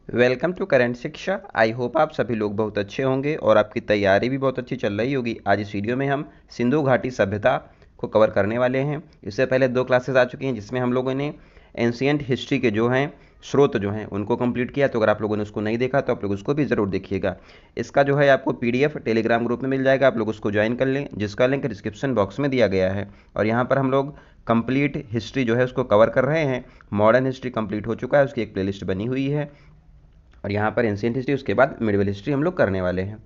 Welcome to current शिक्षा। I hope आप सभी लोग बहुत अच्छे होंगे और आपकी तैयारी भी बहुत अच्छी चल रही होगी। आज इस वीडियो में हम सिंधु घाटी सभ्यता को कवर करने वाले हैं। इससे पहले 2 क्लासेस आ चुकी हैं जिसमें हम लोगों ने एंशियंट हिस्ट्री के जो हैं स्रोत जो हैं उनको कंप्लीट किया। तो अगर आप लोगों ने उसको नहीं देखा तो आप लोग उसको भी ज़रूर देखिएगा। इसका जो है आपको PDF टेलीग्राम ग्रुप में मिल जाएगा, आप लोग उसको ज्वाइन कर लें, जिसका लिंक डिस्क्रिप्शन बॉक्स में दिया गया है। और यहाँ पर हम लोग कंप्लीट हिस्ट्री जो है उसको कवर कर रहे हैं। मॉडर्न हिस्ट्री कंप्लीट हो चुका है, उसकी एक प्लेलिस्ट बनी हुई है। और यहाँ पर एंशियंट हिस्ट्री, उसके बाद मिडिवल हिस्ट्री हम लोग करने वाले हैं।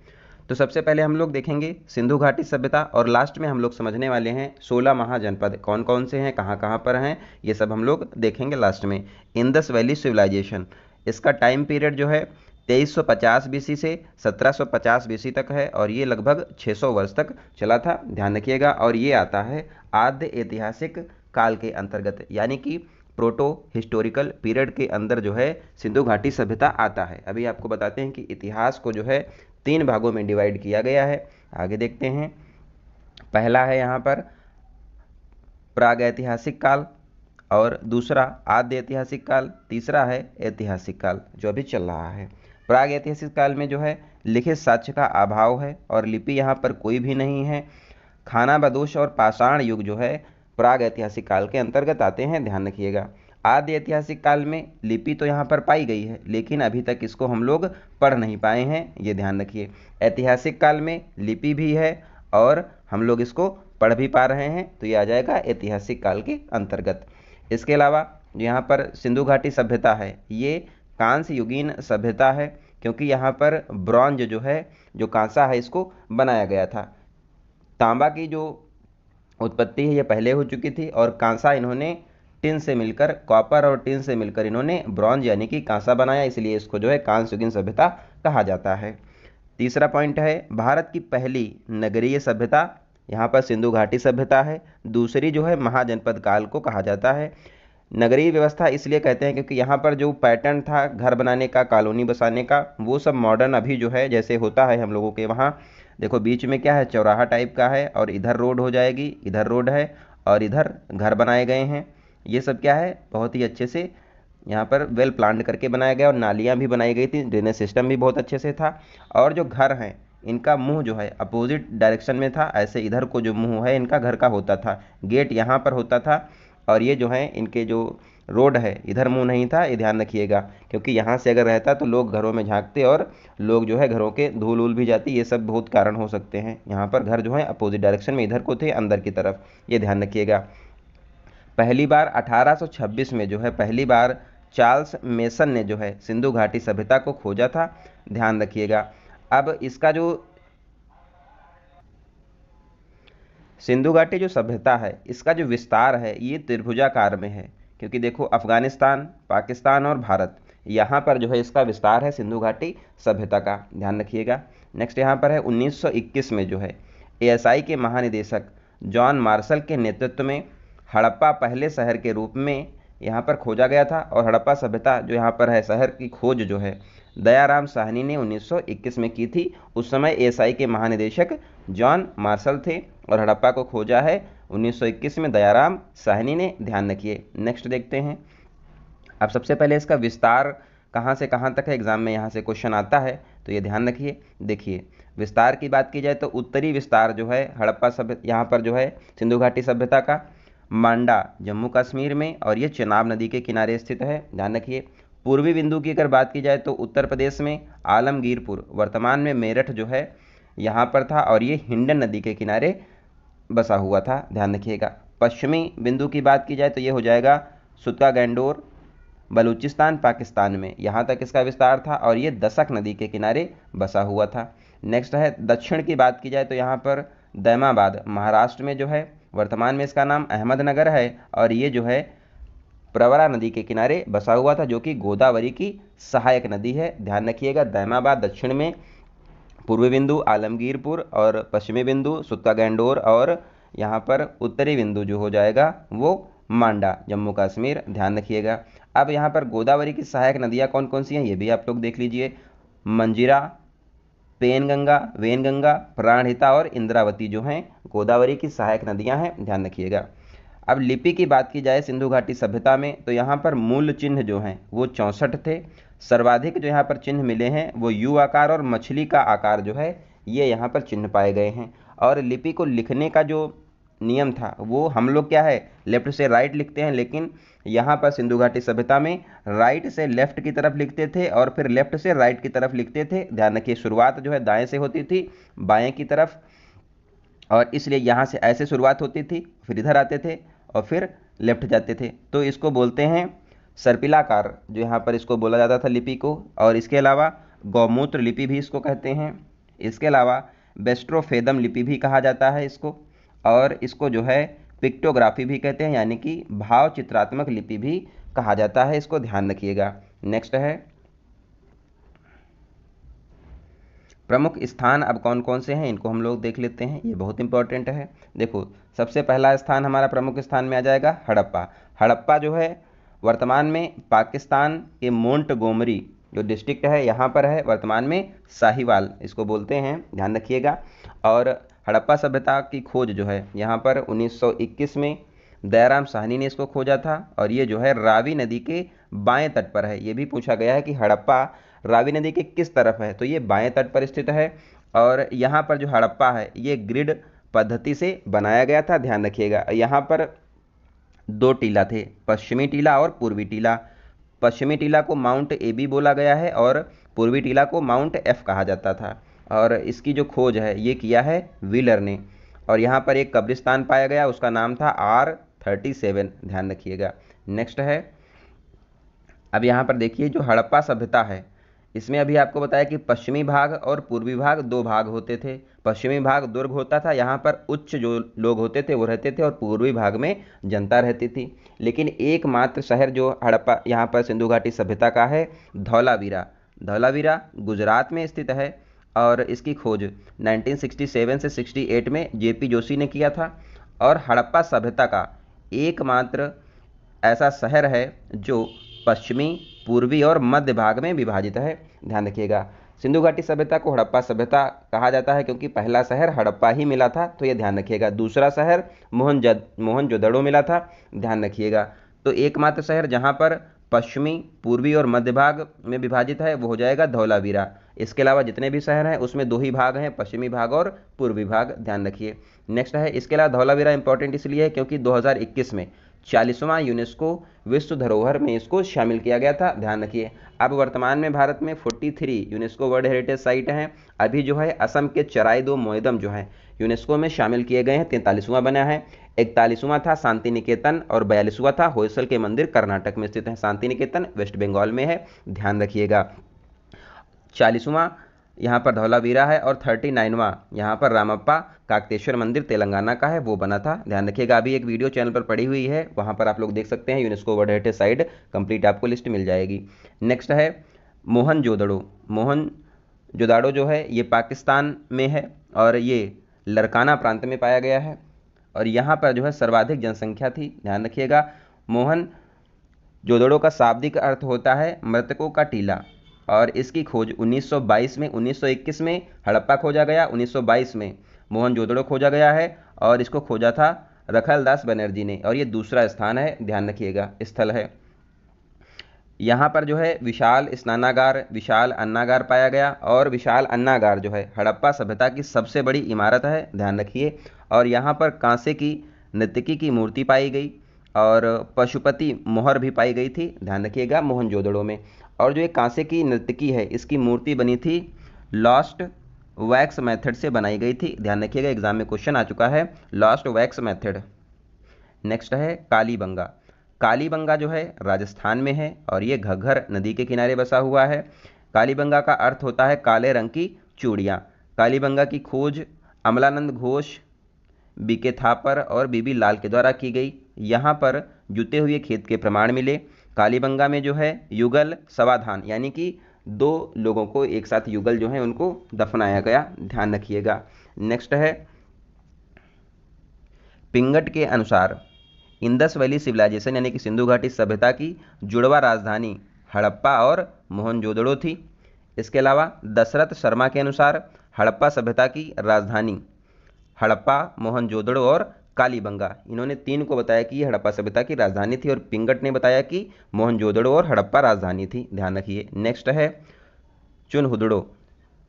तो सबसे पहले हम लोग देखेंगे सिंधु घाटी सभ्यता और लास्ट में हम लोग समझने वाले हैं 16 महाजनपद कौन कौन से हैं, कहाँ कहाँ पर हैं, ये सब हम लोग देखेंगे लास्ट में। इंदस वैली सिविलाइजेशन, इसका टाइम पीरियड जो है 2350 BC से 1750 BC तक है और ये लगभग 600 वर्ष तक चला था, ध्यान रखिएगा। और ये आता है आद्य ऐतिहासिक काल के अंतर्गत, यानी कि प्रोटो हिस्टोरिकल पीरियड के अंदर जो है सिंधु घाटी सभ्यता आता है। अभी आपको बताते हैं कि इतिहास को जो है 3 भागों में डिवाइड किया गया है। आगे देखते हैं। पहला है यहाँ पर प्राग ऐतिहासिक काल, और दूसरा आद्य ऐतिहासिक काल, तीसरा है ऐतिहासिक काल जो अभी चल रहा है। प्राग ऐतिहासिक काल में जो है लिखित साक्ष्य का अभाव है और लिपि यहाँ पर कोई भी नहीं है। खानाबदोश और पाषाण युग जो है प्राग ऐतिहासिक काल के अंतर्गत आते हैं, ध्यान रखिएगा। आद्य ऐतिहासिक काल में लिपि तो यहाँ पर पाई गई है लेकिन अभी तक इसको हम लोग पढ़ नहीं पाए हैं, ये ध्यान रखिए। ऐतिहासिक काल में लिपि भी है और हम लोग इसको पढ़ भी पा रहे हैं, तो ये आ जाएगा ऐतिहासिक काल के अंतर्गत। इसके अलावा यहाँ पर सिंधु घाटी सभ्यता है, ये कांस्य युगीन सभ्यता है, क्योंकि यहाँ पर ब्रॉन्ज जो है, जो कांसा है, इसको बनाया गया था। तांबा की जो उत्पत्ति है ये पहले हो चुकी थी और कांसा इन्होंने टिन से मिलकर, कॉपर और टिन से मिलकर इन्होंने ब्रॉन्ज यानी कि कांसा बनाया, इसलिए इसको जो है कांस्य युगीन सभ्यता कहा जाता है। तीसरा पॉइंट है भारत की पहली नगरीय सभ्यता, यहाँ पर सिंधु घाटी सभ्यता है। दूसरी जो है महाजनपद काल को कहा जाता है। नगरीय व्यवस्था इसलिए कहते हैं क्योंकि यहाँ पर जो पैटर्न था घर बनाने का, कॉलोनी बसाने का, वो सब मॉडर्न अभी जो है जैसे होता है हम लोगों के वहाँ। देखो बीच में क्या है, चौराहा टाइप का है और इधर रोड हो जाएगी, इधर रोड है और इधर घर बनाए गए हैं। ये सब क्या है, बहुत ही अच्छे से यहाँ पर वेल प्लान्ड करके बनाया गया और नालियाँ भी बनाई गई थी, ड्रेनेज सिस्टम भी बहुत अच्छे से था। और जो घर हैं इनका मुंह जो है अपोजिट डायरेक्शन में था, ऐसे इधर को जो मुंह है इनका घर का होता था, गेट यहाँ पर होता था। और ये जो है इनके जो रोड है इधर मुंह नहीं था, ये ध्यान रखिएगा, क्योंकि यहाँ से अगर रहता तो लोग घरों में झांकते और लोग जो है घरों के धूल उल भी जाती, ये सब बहुत कारण हो सकते हैं। यहाँ पर घर जो है अपोजिट डायरेक्शन में इधर को थे, अंदर की तरफ, ये ध्यान रखिएगा। पहली बार 1826 में जो है पहली बार चार्ल्स मेसन ने जो है सिंधु घाटी सभ्यता को खोजा था, ध्यान रखिएगा। अब इसका जो सिंधु घाटी जो सभ्यता है इसका जो विस्तार है ये त्रिभुजाकार में है, क्योंकि देखो अफगानिस्तान, पाकिस्तान और भारत, यहाँ पर जो है इसका विस्तार है सिंधु घाटी सभ्यता का, ध्यान रखिएगा। नेक्स्ट यहाँ पर है 1921 में जो है ASI के महानिदेशक जॉन मार्शल के नेतृत्व में हड़प्पा पहले शहर के रूप में यहाँ पर खोजा गया था। और हड़प्पा सभ्यता जो यहाँ पर है शहर की खोज जो है दयाराम साहनी ने 1921 में की थी। उस समय ASI के महानिदेशक जॉन मार्शल थे और हड़प्पा को खोजा है 1921 में दयाराम साहनी ने, ध्यान रखिए। नेक्स्ट देखते हैं। अब सबसे पहले इसका विस्तार कहाँ से कहाँ तक है, एग्जाम में यहाँ से क्वेश्चन आता है, तो ये ध्यान रखिए। देखिए विस्तार की बात की जाए तो उत्तरी विस्तार जो है हड़प्पा सभ्य यहाँ पर जो है सिंधु घाटी सभ्यता का मांडा जम्मू कश्मीर में, और ये चेनाब नदी के किनारे स्थित है, ध्यान रखिए। पूर्वी बिंदु की अगर बात की जाए तो उत्तर प्रदेश में आलमगीरपुर, वर्तमान में मेरठ जो है यहाँ पर था और ये हिंडन नदी के किनारे बसा हुआ था, ध्यान रखिएगा। पश्चिमी बिंदु की बात की जाए तो ये हो जाएगा सुतका गैंडोर, बलूचिस्तान पाकिस्तान में, यहाँ तक इसका विस्तार था और ये दशक नदी के किनारे बसा हुआ था। नेक्स्ट है दक्षिण की बात की जाए तो यहाँ पर दैमाबाद महाराष्ट्र में जो है, वर्तमान में इसका नाम अहमदनगर है और ये जो है प्रवरा नदी के किनारे बसा हुआ था, जो कि गोदावरी की सहायक नदी है, ध्यान रखिएगा। दैमाबाद दक्षिण में, पूर्वी बिंदु आलमगीरपुर और पश्चिमी बिंदु सुत्ता गैंडोर, और यहाँ पर उत्तरी बिंदु जो हो जाएगा वो मांडा जम्मू कश्मीर, ध्यान रखिएगा। अब यहाँ पर गोदावरी की सहायक नदियाँ कौन कौन सी हैं ये भी आप लोग देख लीजिए। मंजीरा, पेनगंगा, वेनगंगा, प्राणहिता और इंद्रावती जो हैं गोदावरी की सहायक नदियाँ हैं, ध्यान रखिएगा। अब लिपि की बात की जाए सिंधु घाटी सभ्यता में तो यहाँ पर मूल चिन्ह जो हैं वो 64 थे। सर्वाधिक जो यहाँ पर चिन्ह मिले हैं वो यू आकार और मछली का आकार जो है ये यहाँ पर चिन्ह पाए गए हैं। और लिपि को लिखने का जो नियम था वो हम लोग क्या है लेफ्ट से राइट लिखते हैं, लेकिन यहाँ पर सिंधु घाटी सभ्यता में राइट से लेफ्ट की तरफ लिखते थे और फिर लेफ्ट से राइट की तरफ लिखते थे। ध्यान रखिए शुरुआत जो है दाएं से होती थी बाएं की तरफ, और इसलिए यहाँ से ऐसे शुरुआत होती थी, फिर इधर आते थे और फिर लेफ्ट जाते थे। तो इसको बोलते हैं सर्पिलाकार, जो यहाँ पर इसको बोला जाता था लिपि को। और इसके अलावा गौमूत्र लिपि भी इसको कहते हैं। इसके अलावा बेस्ट्रोफेदम लिपि भी कहा जाता है इसको, और इसको जो है पिक्टोग्राफी भी कहते हैं, यानी कि भाव चित्रात्मक लिपि भी कहा जाता है। इसको ध्यान रखिएगा। नेक्स्ट है प्रमुख स्थान। अब कौन कौन से हैं इनको हम लोग देख लेते हैं, ये बहुत इंपॉर्टेंट है। देखो सबसे पहला स्थान हमारा प्रमुख स्थान में आ जाएगा हड़प्पा। हड़प्पा जो है वर्तमान में पाकिस्तान के मोंटगोमरी जो डिस्ट्रिक्ट है यहाँ पर है, वर्तमान में साहिवाल इसको बोलते हैं, ध्यान रखिएगा। और हड़प्पा सभ्यता की खोज जो है यहाँ पर 1921 में दयाराम साहनी ने इसको खोजा था, और ये जो है रावी नदी के बाएं तट पर है। ये भी पूछा गया है कि हड़प्पा रावी नदी के किस तरफ है, तो ये बाएं तट पर स्थित है। और यहाँ पर जो हड़प्पा है ये ग्रिड पद्धति से बनाया गया था, ध्यान रखिएगा। यहाँ पर दो टीला थे, पश्चिमी टीला और पूर्वी टीला। पश्चिमी टीला को माउंट एबी बोला गया है और पूर्वी टीला को माउंट एफ कहा जाता था। और इसकी जो खोज है ये किया है व्हीलर ने। और यहाँ पर एक कब्रिस्तान पाया गया, उसका नाम था R37, ध्यान रखिएगा। नेक्स्ट है, अब यहाँ पर देखिए जो हड़प्पा सभ्यता है इसमें अभी आपको बताया कि पश्चिमी भाग और पूर्वी भाग दो भाग होते थे। पश्चिमी भाग दुर्ग होता था, यहाँ पर उच्च जो लोग होते थे वो रहते थे, और पूर्वी भाग में जनता रहती थी। लेकिन एकमात्र शहर जो हड़प्पा यहाँ पर सिंधु घाटी सभ्यता का है धौलावीरा। धौलावीरा गुजरात में स्थित है, और इसकी खोज 1967 से 68 में JP जोशी ने किया था। और हड़प्पा सभ्यता का एकमात्र ऐसा शहर है जो पश्चिमी, पूर्वी और मध्य भाग में विभाजित है, ध्यान रखिएगा। सिंधु घाटी सभ्यता को हड़प्पा सभ्यता कहा जाता है क्योंकि पहला शहर हड़प्पा ही मिला था, तो ये ध्यान रखिएगा। दूसरा शहर मोहनजोदड़ो मिला था, ध्यान रखिएगा। तो एकमात्र शहर जहाँ पर पश्चिमी, पूर्वी और मध्य भाग में विभाजित है वो हो जाएगा धौलावीरा। इसके अलावा जितने भी शहर हैं उसमें दो ही भाग हैं, पश्चिमी भाग और पूर्वी भाग, ध्यान रखिए। नेक्स्ट है, इसके अलावा धौलावीरा इंपॉर्टेंट इसलिए है क्योंकि 2021 में 40वां यूनेस्को विश्व धरोहर में इसको शामिल किया गया था, ध्यान रखिए। अब वर्तमान में भारत में 43 यूनेस्को वर्ल्ड हेरिटेज साइट हैं। अभी जो है असम के चराई मोइदम जो है यूनेस्को में शामिल किए गए हैं, 43वां बना है। 41वां था शांति निकेतन, और 42वां था होयसल के मंदिर, कर्नाटक में स्थित है। शांति निकेतन वेस्ट बंगाल में है, ध्यान रखिएगा। 40वां यहाँ पर धौलावीरा है, और 39वां यहाँ पर रामप्पा काकतेश्वर मंदिर तेलंगाना का है, वो बना था, ध्यान रखिएगा। अभी एक वीडियो चैनल पर पड़ी हुई है, वहाँ पर आप लोग देख सकते हैं। UNESCO world heritage site complete आपको लिस्ट मिल जाएगी। नेक्स्ट है मोहनजोदड़ो। मोहनजोदड़ो जो है ये पाकिस्तान में है, और ये लरकाना प्रांत में पाया गया है, और यहाँ पर जो है सर्वाधिक जनसंख्या थी, ध्यान रखिएगा। मोहनजोदड़ो का शाब्दिक अर्थ होता है मृतकों का टीला, और इसकी खोज 1922 में, 1921 में हड़प्पा खोजा गया, 1922 में मोहनजोदड़ो खोजा गया है, और इसको खोजा था रखलदास बनर्जी ने, और ये दूसरा स्थान है, ध्यान रखिएगा, स्थल है। यहाँ पर जो है विशाल स्नानागार, विशाल अन्नागार पाया गया, और विशाल अन्नागार जो है हड़प्पा सभ्यता की सबसे बड़ी इमारत है, ध्यान रखिए। और यहाँ पर कांसे की नर्तकी की मूर्ति पाई गई, और पशुपति मोहर भी पाई गई थी, ध्यान रखिएगा, मोहनजोदड़ो में। और जो एक कांसे की नर्तकी है इसकी मूर्ति बनी थी लॉस्ट वैक्स मेथड से बनाई गई थी, ध्यान रखिएगा, एग्जाम में क्वेश्चन आ चुका है, लॉस्ट वैक्स मेथड। नेक्स्ट है कालीबंगा। कालीबंगा जो है राजस्थान में है, और ये घग्गर नदी के किनारे बसा हुआ है। कालीबंगा का अर्थ होता है काले रंग की चूड़ियाँ। कालीबंगा की खोज अमलानंद घोष, BK थापर और BB लाल के द्वारा की गई। यहाँ पर जुते हुए खेत के प्रमाण मिले। कालीबंगा में जो है युगल समाधान, यानी कि दो लोगों को एक साथ युगल जो है उनको दफनाया गया, ध्यान रखिएगा। नेक्स्ट है पिंगट के अनुसार इंदस वैली सिविलाइजेशन यानी कि सिंधु घाटी सभ्यता की जुड़वा राजधानी हड़प्पा और मोहनजोदड़ो थी। इसके अलावा दशरथ शर्मा के अनुसार हड़प्पा सभ्यता की राजधानी हड़प्पा, मोहनजोदड़ो और कालीबंगा, इन्होंने 3 को बताया कि ये हड़प्पा सभ्यता की राजधानी थी और पिंगट ने बताया कि मोहनजोदड़ो और हड़प्पा राजधानी थी। ध्यान रखिए। नेक्स्ट है चुनहुदड़ो।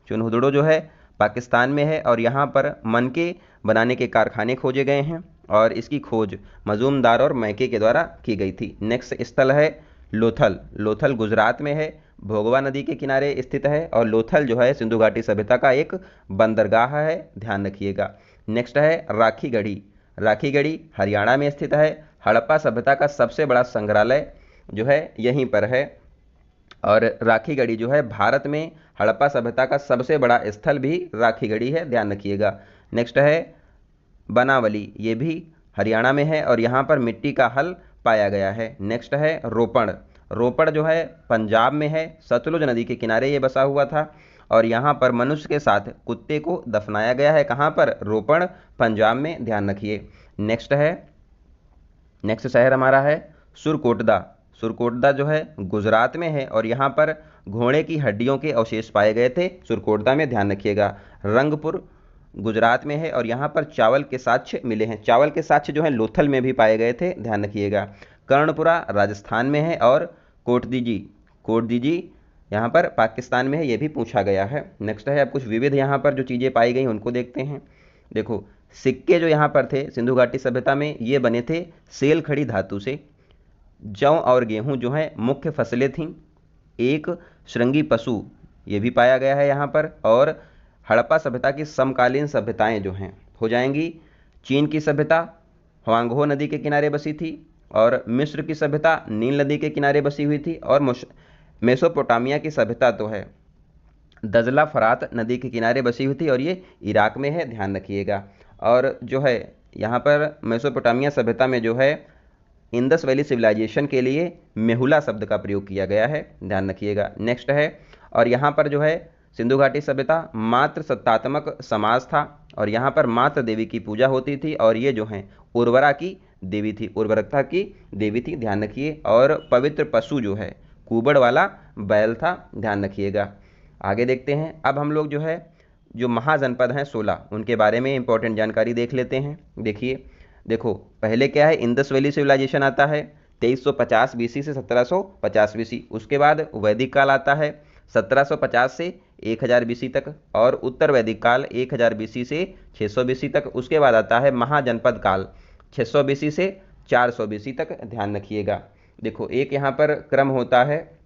चुनहुदड़ो जो है पाकिस्तान में है और यहाँ पर मनके बनाने के कारखाने खोजे गए हैं और इसकी खोज मजूमदार और मैके के द्वारा की गई थी। नेक्स्ट स्थल है लोथल। लोथल गुजरात में है, भोगवा नदी के किनारे स्थित है और लोथल जो है सिंधु घाटी सभ्यता का एक बंदरगाह है। ध्यान रखिएगा। नेक्स्ट है राखीगढ़ी। राखीगढ़ी हरियाणा में स्थित है। हड़प्पा सभ्यता का सबसे बड़ा संग्रहालय जो है यहीं पर है और राखीगढ़ी जो है भारत में हड़प्पा सभ्यता का सबसे बड़ा स्थल भी राखीगढ़ी है। ध्यान रखिएगा। नेक्स्ट है बनावली, ये भी हरियाणा में है और यहाँ पर मिट्टी का हल पाया गया है। नेक्स्ट है रोपड़। रोपड़ जो है पंजाब में है, सतलुज नदी के किनारे ये बसा हुआ था और यहाँ पर मनुष्य के साथ कुत्ते को दफनाया गया है। कहाँ पर? रोपड़, पंजाब में। ध्यान रखिए। नेक्स्ट शहर हमारा है सुरकोटदा। सुरकोटदा जो है गुजरात में है और यहाँ पर घोड़े की हड्डियों के अवशेष पाए गए थे सुरकोटदा में। ध्यान रखिएगा। रंगपुर गुजरात में है और यहाँ पर चावल के साक्ष्य मिले हैं। चावल के साक्ष्य जो है लोथल में भी पाए गए थे। ध्यान रखिएगा। कर्णपुरा राजस्थान में है और कोटदीजी यहाँ पर पाकिस्तान में है, ये भी पूछा गया है। नेक्स्ट है अब कुछ विविध यहाँ पर जो चीज़ें पाई गई उनको देखते हैं। देखो सिक्के जो यहाँ पर थे सिंधु घाटी सभ्यता में ये बने थे सेल खड़ी धातु से। जौ और गेहूं जो है मुख्य फसलें थीं। एक श्रृंगी पशु ये भी पाया गया है यहाँ पर। और हड़प्पा सभ्यता की समकालीन सभ्यताएं जो हैं हो जाएंगी। चीन की सभ्यता हुआंगहो नदी के किनारे बसी थी और मिस्र की सभ्यता नील नदी के किनारे बसी हुई थी और मेसोपोटामिया की सभ्यता तो है दजला फरात नदी के किनारे बसी हुई थी और ये इराक में है। ध्यान रखिएगा। और जो है यहाँ पर मेसोपोटामिया सभ्यता में जो है इंडस वैली सिविलाइजेशन के लिए मेहुला शब्द का प्रयोग किया गया है। ध्यान रखिएगा। नेक्स्ट है और यहाँ पर जो है सिंधु घाटी सभ्यता मात्र सत्तात्मक समाज था और यहाँ पर मात्र देवी की पूजा होती थी और ये जो है उर्वरा की देवी थी, उर्वरकता की देवी थी। ध्यान रखिए। और पवित्र पशु जो है कुबड़ वाला बैल था। ध्यान रखिएगा। आगे देखते हैं। अब हम लोग जो है जो महाजनपद हैं 16 उनके बारे में इंपॉर्टेंट जानकारी देख लेते हैं। देखो पहले क्या है इंडस वैली सिविलाइजेशन आता है 2350 बीसी से 1750 बीसी। उसके बाद वैदिक काल आता है 1750 से 1000 बीसी तक और उत्तर वैदिक काल 1000 बीसी से 600 बीसी तक। उसके बाद आता है महाजनपद काल 600 बीसी से 400 बीसी तक। ध्यान रखिएगा। देखो एक यहाँ पर क्रम होता है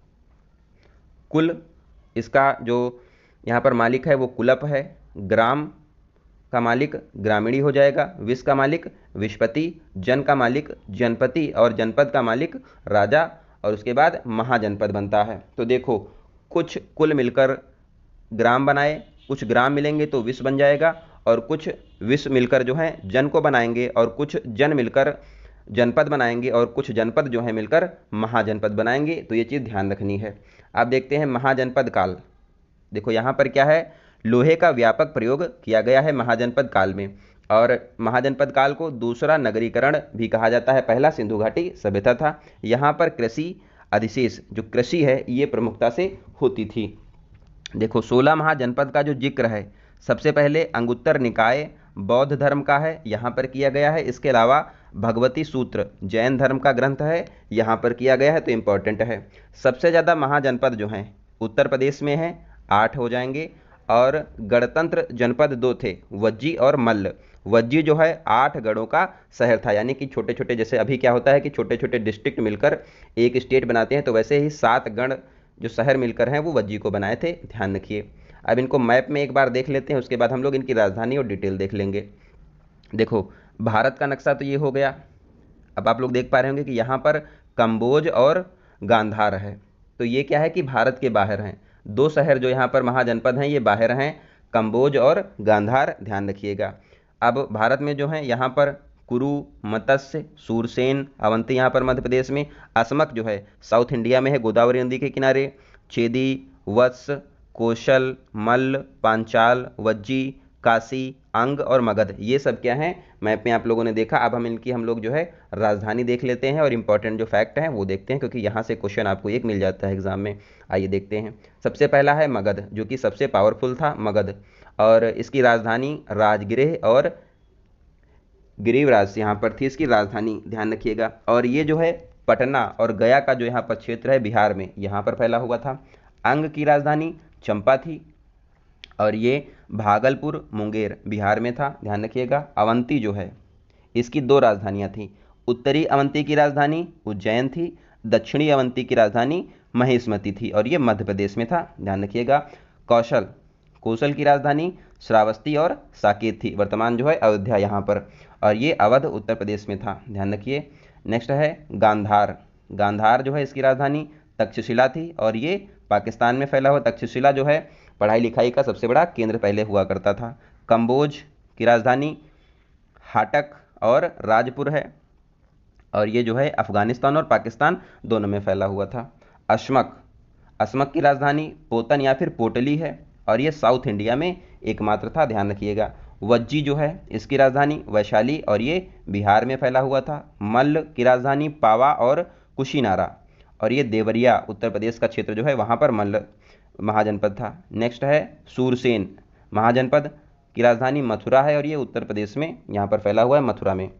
कुल, इसका जो यहाँ पर मालिक है वो कुलप है। ग्राम का मालिक ग्रामीणी हो जाएगा। विष का मालिक विषपति। जन का मालिक जनपति और जनपद का मालिक राजा और उसके बाद महाजनपद बनता है। तो देखो कुछ कुल मिलकर ग्राम बनाए, कुछ ग्राम मिलेंगे तो विष बन जाएगा और कुछ विष मिलकर जो है जन को बनाएंगे और कुछ जन मिलकर जनपद बनाएंगे और कुछ जनपद जो है मिलकर महाजनपद बनाएंगे। तो ये चीज़ ध्यान रखनी है। अब देखते हैं महाजनपद काल। देखो यहाँ पर क्या है लोहे का व्यापक प्रयोग किया गया है महाजनपद काल में और महाजनपद काल को दूसरा नगरीकरण भी कहा जाता है। पहला सिंधु घाटी सभ्यता था। यहाँ पर कृषि अधिशेष जो कृषि है ये प्रमुखता से होती थी। देखो 16 महाजनपद का जो जिक्र है सबसे पहले अंगुत्तर निकाय बौद्ध धर्म का है, यहाँ पर किया गया है। इसके अलावा भगवती सूत्र जैन धर्म का ग्रंथ है, यहाँ पर किया गया है, तो इम्पोर्टेंट है। सबसे ज़्यादा महाजनपद जो हैं उत्तर प्रदेश में हैं 8 हो जाएंगे और गणतंत्र जनपद 2 थे वज्जी और मल्ल। वज्जी जो है 8 गढ़ों का शहर था, यानी कि छोटे छोटे, जैसे अभी क्या होता है कि छोटे छोटे डिस्ट्रिक्ट मिलकर एक स्टेट बनाते हैं, तो वैसे ही 7 गण जो शहर मिलकर हैं वो वज्जी को बनाए थे। ध्यान रखिए। अब इनको मैप में एक बार देख लेते हैं, उसके बाद हम लोग इनकी राजधानी और डिटेल देख लेंगे। देखो भारत का नक्शा तो ये हो गया। अब आप लोग देख पा रहे होंगे कि यहाँ पर कंबोज और गांधार है, तो ये क्या है कि भारत के बाहर हैं। 2 शहर जो यहाँ पर महाजनपद हैं ये बाहर हैं, कंबोज और गांधार। ध्यान रखिएगा। अब भारत में जो है यहाँ पर कुरु, मत्स्य, सूरसेन, अवंती यहाँ पर मध्य प्रदेश में, असमक जो है साउथ इंडिया में है गोदावरी नदी के किनारे, चेदी, वत्स, कौशल, मल्ल, पांचाल, वज्जी, काशी, अंग और मगध, ये सब क्या हैं मैप में आप लोगों ने देखा। अब हम लोग जो है राजधानी देख लेते हैं और इंपॉर्टेंट जो फैक्ट हैं वो देखते हैं, क्योंकि यहाँ से क्वेश्चन आपको एक मिल जाता है एग्जाम में। आइए देखते हैं। सबसे पहला है मगध, जो कि सबसे पावरफुल था मगध, और इसकी राजधानी राजगृह और गिरिवराज यहाँ पर थी इसकी राजधानी, ध्यान रखिएगा। और ये जो है पटना और गया का जो यहाँ पर क्षेत्र है बिहार में, यहाँ पर फैला हुआ था। अंग की राजधानी चंपा थी और ये भागलपुर मुंगेर बिहार में था, ध्यान रखिएगा। अवंती जो है इसकी दो राजधानियाँ थीं, उत्तरी अवंती की राजधानी उज्जैन थी, दक्षिणी अवंती की राजधानी महेशमती थी और ये मध्य प्रदेश में था, ध्यान रखिएगा। कौशल की राजधानी श्रावस्ती और साकेत थी, वर्तमान जो है अयोध्या यहाँ पर, और ये अवध उत्तर प्रदेश में था, ध्यान रखिए। नेक्स्ट है गांधार जो है इसकी राजधानी तक्षशिला थी और ये पाकिस्तान में फैला हुआ। तक्षशिला जो है पढ़ाई लिखाई का सबसे बड़ा केंद्र पहले हुआ करता था। कंबोज की राजधानी हाटक और राजपुर है और ये जो है अफगानिस्तान और पाकिस्तान दोनों में फैला हुआ था। अस्मक की राजधानी पोतन या फिर पोटली है और ये साउथ इंडिया में एकमात्र था, ध्यान रखिएगा। वज्जी जो है इसकी राजधानी वैशाली और ये बिहार में फैला हुआ था। मल्ल की राजधानी पावा और कुशीनारा और ये देवरिया उत्तर प्रदेश का क्षेत्र जो है वहाँ पर मल्ल महाजनपद था। नेक्स्ट है सूरसेन महाजनपद की राजधानी मथुरा है और ये उत्तर प्रदेश में यहाँ पर फैला हुआ है, मथुरा में।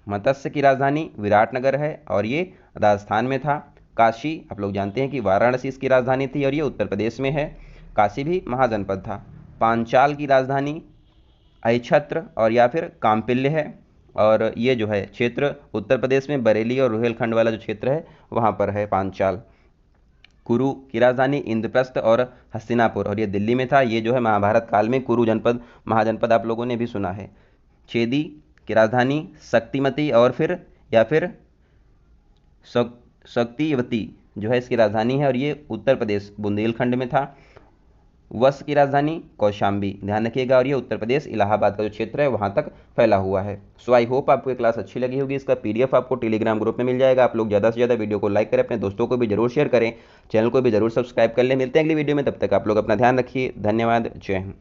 मत्स्य की राजधानी विराटनगर है और ये राजस्थान में था। काशी आप लोग जानते हैं कि वाराणसी इसकी राजधानी थी और ये उत्तर प्रदेश में है, काशी भी महाजनपद था। पांचाल की राजधानी अहिछत्र और या फिर काम्पिल्य है और ये जो है क्षेत्र उत्तर प्रदेश में बरेली और रुहेलखंड वाला जो क्षेत्र है वहाँ पर है पांचाल। कुरु की राजधानी इंद्रप्रस्थ और हस्तिनापुर और ये दिल्ली में था, ये जो है महाभारत काल में कुरु जनपद महाजनपद आप लोगों ने भी सुना है। चेदी की राजधानी शक्तिमती और फिर या फिर शक्तिवती जो है इसकी राजधानी है और ये उत्तर प्रदेश बुंदेलखंड में था। वश की राजधानी कौशाम्बी, ध्यान रखिएगा, और ये उत्तर प्रदेश इलाहाबाद का जो क्षेत्र है वहाँ तक फैला हुआ है। सो आई होप आपको ये क्लास अच्छी लगी होगी। इसका पीडीएफ आपको टेलीग्राम ग्रुप में मिल जाएगा। आप लोग ज़्यादा से ज़्यादा वीडियो को लाइक करें, अपने दोस्तों को भी जरूर शेयर करें, चैनल को भी जरूर सब्सक्राइब कर लें। मिलते हैं अगली वीडियो में, तब तक आप लोग अपना ध्यान रखिए। धन्यवाद, जय हिंद।